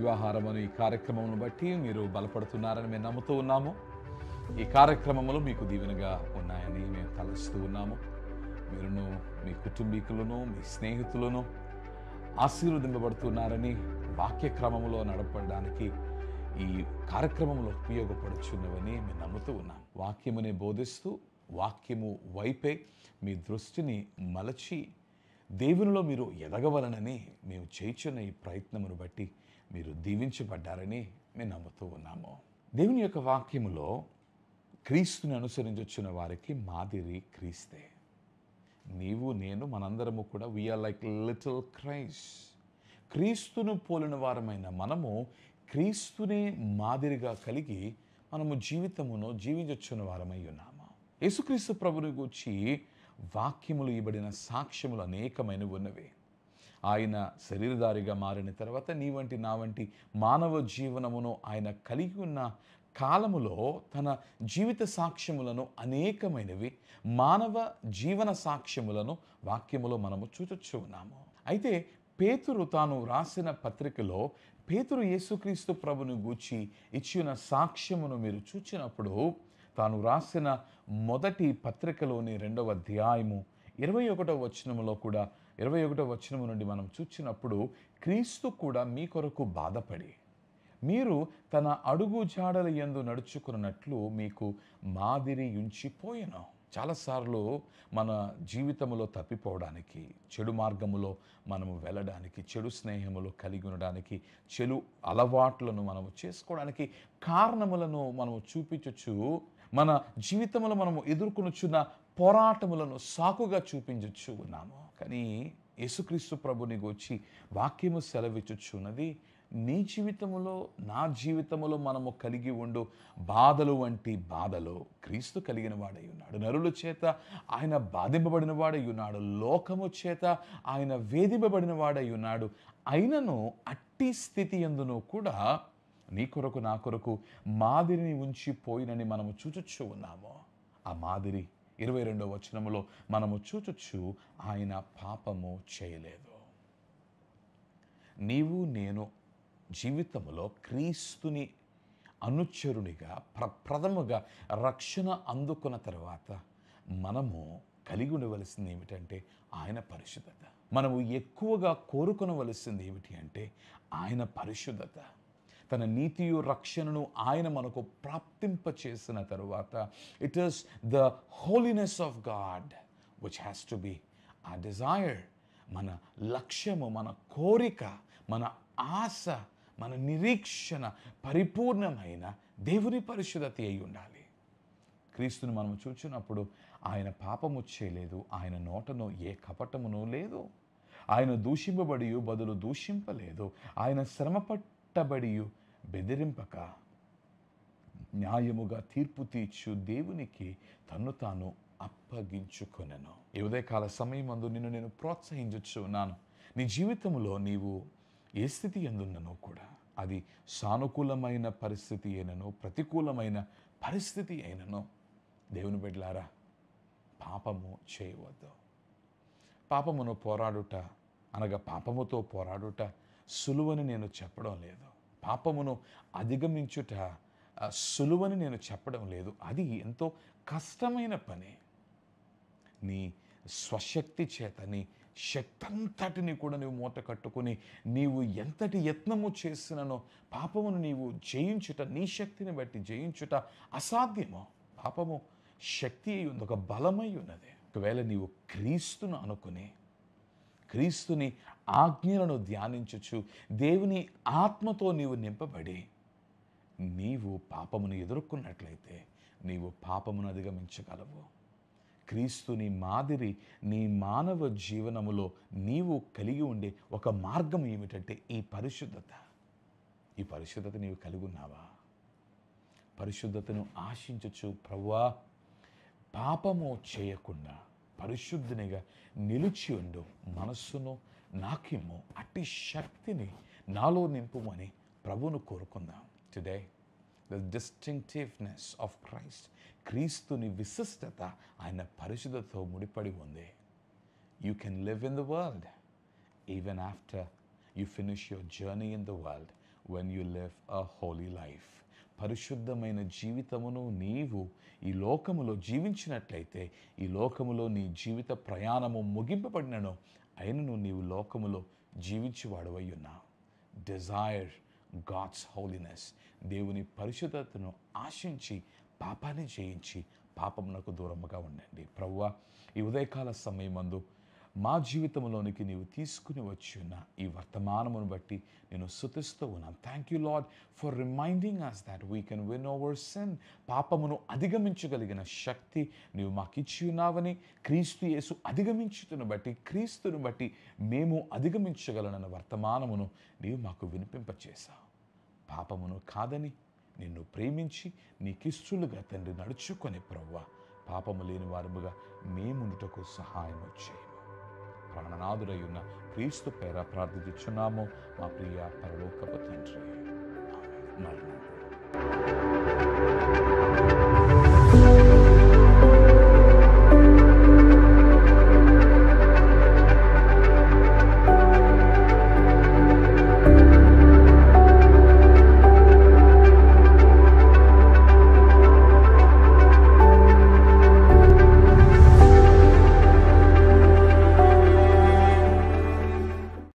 జీవాహారం అనే ఈ కార్యక్రమం బట్టి మీరు బలపడుతున్నారని మేము నమ్ముతూ ఉన్నాము. ఈ కార్యక్రమములు మీకు దీవెనగా ఉన్నాయని మేము తలస్తూ ఉన్నాము. మీరును, మీ కుటుంబీకులను, మీ స్నేహితులను ఆశీర్వదింపబడుతున్నారని, వాక్య క్రమములో నడపడానికి ఈ కార్యక్రమంలో ఉపయోగపడుచున్నవని మేము నమ్ముతూ ఉన్నాం. వాక్యమునే బోధిస్తూ వాక్యము వైపే మీ దృష్టిని మలచి దేవునిలో మీరు ఎదగవలనని మేము చేయుచున్న ఈ ప్రయత్నమును బట్టి మీరు దీవించబడ్డారని మేము నమ్ముతూ ఉన్నాము. దేవుని యొక్క వాక్యములో క్రీస్తుని అనుసరించొచ్చిన వారికి మాదిరి క్రీస్తే. నీవు నేను మనందరము కూడా వీఆర్ లైక్ లిటిల్ క్రైస్ట్. క్రీస్తును పోలిన వారమైన మనము క్రీస్తుని మాదిరిగా కలిగి మనము జీవితమును జీవించొచ్చిన వారమై ఉన్నాము. యేసుక్రీస్తు ప్రభుని గూర్చి వాక్యములు ఇవ్వబడిన సాక్ష్యములు అనేకమైనవి ఉన్నవి. ఆయన శరీరధారిగా మారిన తర్వాత నీ వంటి నా వంటి మానవ జీవనమును ఆయన కలిగి ఉన్న కాలములో తన జీవిత సాక్ష్యములను అనేకమైనవి మానవ జీవన సాక్ష్యములను వాక్యములో మనము చూచొచ్చు ఉన్నాము. అయితే పేతురు తాను రాసిన పత్రికలో పేతురు యేసుక్రీస్తు ప్రభుని గూర్చి ఇచ్చిన సాక్ష్యమును మీరు చూచినప్పుడు తాను రాసిన మొదటి పత్రికలోని 2వ అధ్యాయము 21వ వచనములో కూడా 21వ వచనము నుండి మనం చూచినప్పుడు క్రీస్తు కూడా మీ కొరకు బాధపడి మీరు తన అడుగు జాడల యందు నడుచుకున్నట్లు మీకు మాదిరి ఉంచిపోయెను. చాలాసార్లు మన జీవితంలో తప్పిపోవడానికి, చెడు మార్గములో మనము వెళ్ళడానికి, చెడు స్నేహములు కలిగి ఉండడానికి, చెడు అలవాట్లను మనము చేసుకోవడానికి కారణములను మనము చూపించచ్చు. మన జీవితంలో మనము ఎదుర్కొనుచున్న పోరాటములను సాకుగా చూపించచ్చు ఉన్నాము. కానీ యేసుక్రీస్తు ప్రభుని గూర్చి వాక్యము సెలవిచ్చుచున్నది, నీ జీవితములో నా జీవితములో మనము కలిగి ఉండు బాధలు వంటి బాధలు క్రీస్తు కలిగిన వాడై ఉన్నాడు. నరుల చేత ఆయన బాధింపబడిన వాడై ఉన్నాడు. లోకము చేత ఆయన వేధింపబడిన వాడై ఉన్నాడు. అయినను అట్టి స్థితి యందును కూడా నీ కొరకు నా కొరకు మాదిరిని ఉంచిపోయినని మనము చూచొచ్చు ఉన్నాము. ఆ మాదిరి 22వ వచనములో మనము చూచొచ్చు, ఆయన పాపము చేయలేదు. నీవు నేను జీవితంలో క్రీస్తుని అనుచరునిగా ప్రథముగా రక్షణ అందుకున్న తర్వాత మనము కలిగి ఉండవలసింది ఏమిటంటే ఆయన పరిశుద్ధత. మనము ఎక్కువగా కోరుకొనవలసింది ఏమిటి అంటే ఆయన పరిశుద్ధత. తన నీతియు రక్షణను ఆయన మనకు ప్రాప్తింప చేసిన తరువాత it is the holiness of God which has to be ఆ డిజైర్. మన లక్ష్యము, మన కోరిక, మన ఆశ, మన నిరీక్షణ పరిపూర్ణమైన దేవుని పరిశుద్ధత అయి ఉండాలి. క్రీస్తుని మనం చూచినప్పుడు ఆయన పాపము చేయలేదు, ఆయన నోటను ఏ కపటమును లేదు, ఆయన దూషింపబడి బదులు దూషింపలేదు, ఆయన శ్రమపట్టబడి బెదిరింపక న్యాయముగా తీర్పు తీర్చు దేవునికి తన్ను తాను అప్పగించుకొనెను. ఈ ఉదయకాల సమయం అందు నిన్ను నేను ప్రోత్సహించుచున్నాను. నీ జీవితంలో నీవు ఏ స్థితి ఎందున్ననో కూడా, అది సానుకూలమైన పరిస్థితి అయినను ప్రతికూలమైన పరిస్థితి అయినను, దేవుని బిడ్డలారా పాపము చేయవద్దు. పాపమును పోరాడుట అనగా పాపముతో పోరాడుట సులువని నేను చెప్పడం లేదు. పాపమును అధిగమించుట సులువని నేను చెప్పడం లేదు. అది ఎంతో కష్టమైన పని. నీ స్వశక్తి చేత నీ శక్తి అంతటిని కూడా నీవు మూట కట్టుకుని నీవు ఎంతటి యత్నము చేసిననో పాపమును నీవు జయించుట, నీ శక్తిని బట్టి జయించుట అసాధ్యము. పాపము శక్తి అయి ఉంది, ఒక బలమై ఉన్నది. ఒకవేళ నీవు క్రీస్తును అనుకుని క్రీస్తుని ఆజ్ఞలను ధ్యానించుచు దేవుని ఆత్మతో నీవు నింపబడి నీవు పాపమును ఎదుర్కొన్నట్లయితే నీవు పాపమును అధిగమించగలవు. క్రీస్తుని మాదిరి నీ మానవ జీవనములో నీవు కలిగి ఉండే ఒక మార్గం ఏమిటంటే ఈ పరిశుద్ధత. ఈ పరిశుద్ధత నీవు కలిగి ఉన్నావా? పరిశుద్ధతను ఆశించచ్చు. ప్రభువా, పాపము చేయకుండా పరిశుద్ధునిగా నిలిచి ఉండు, మనస్సును నాకిమ్ము, అట్టి శక్తిని నాలో నింపుమని ప్రభువును కోరుకుందాం. Today the distinctiveness of Christ, క్రీస్తుని విశిష్టత ఆయన పరిశుద్ధతతో ముడిపడి ఉంది. You can live in the world even after you finish your journey in the world when you live a holy life. పరిశుద్ధమైన జీవితమును నీవు ఈ లోకములో జీవించినట్లయితే ఈ లోకములో నీ జీవిత ప్రయాణము ముగింపబడినను అయినను నీవు లోకములో జీవించేవాడవై ఉన్నావు. Desire God's holiness. దేవుని పరిశుద్ధతను ఆశించి పాపాన్ని జయించి పాపమునకు దూరముగా ఉండండి. ప్రభువా, ఈ ఉదయకాల సమయమందు మా జీవితంలోనికి నీవు తీసుకుని వచ్చి ఉన్న ఈ వర్తమానమును బట్టి నేను స్తుతిస్తూ ఉన్నాను. Thank you Lord for reminding us that we can win over sin. పాపమును అధిగమించగలిగిన శక్తి నీవు మాకు ఇచ్చి ఉన్నావని, క్రీస్తు యేసు అధిగమించుతును బట్టి, క్రీస్తును బట్టి మేము అధిగమించగలనన్న వర్తమానమును నీవు మాకు వినిపింపచేశావు. పాపమును కాదని నిన్ను ప్రేమించి నీకిష్టులుగా తండ్రి నడుచుకొని ప్రభువా, పాపము లేని వారముగా మేముండుటకు సహాయం చేయము. ప్రాణనాథుడై ఉన్న క్రీస్తు పేర ప్రార్థించుచున్నాము మా ప్రియ పరలోకపు తండ్రి. ఆమేన్.